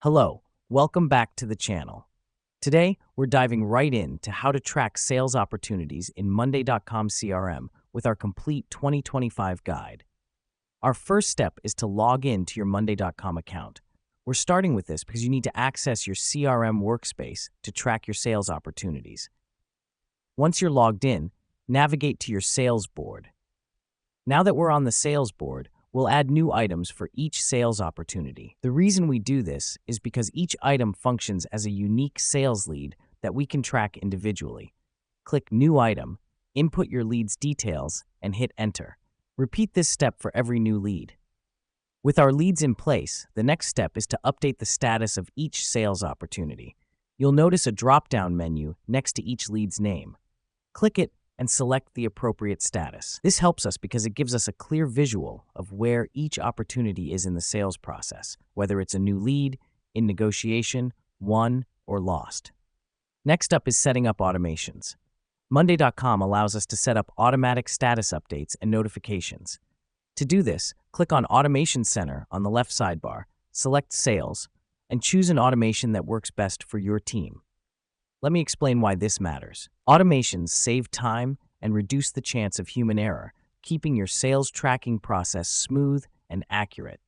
Hello, welcome back to the channel. Today, we're diving right into how to track sales opportunities in Monday.com CRM with our complete 2025 guide. Our first step is to log in to your Monday.com account. We're starting with this because you need to access your CRM workspace to track your sales opportunities. Once you're logged in, navigate to your sales board. Now that we're on the sales board, we'll add new items for each sales opportunity. The reason we do this is because each item functions as a unique sales lead that we can track individually. Click New Item, input your lead's details, and hit Enter. Repeat this step for every new lead. With our leads in place, the next step is to update the status of each sales opportunity. You'll notice a drop-down menu next to each lead's name. Click it and select the appropriate status. This helps us because it gives us a clear visual of where each opportunity is in the sales process, whether it's a new lead, in negotiation, won, or lost. Next up is setting up automations. Monday.com allows us to set up automatic status updates and notifications. To do this, click on Automation Center on the left sidebar, select Sales, and choose an automation that works best for your team. Let me explain why this matters. Automations save time and reduce the chance of human error, keeping your sales tracking process smooth and accurate.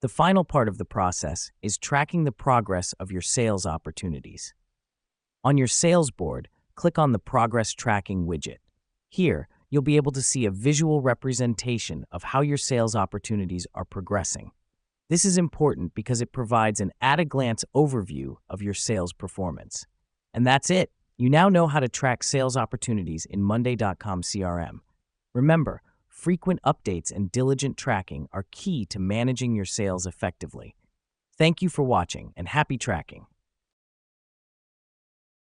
The final part of the process is tracking the progress of your sales opportunities. On your sales board, click on the Progress Tracking widget. Here, you'll be able to see a visual representation of how your sales opportunities are progressing. This is important because it provides an at-a-glance overview of your sales performance. And that's it. You now know how to track sales opportunities in Monday.com CRM. Remember, frequent updates and diligent tracking are key to managing your sales effectively. Thank you for watching and happy tracking.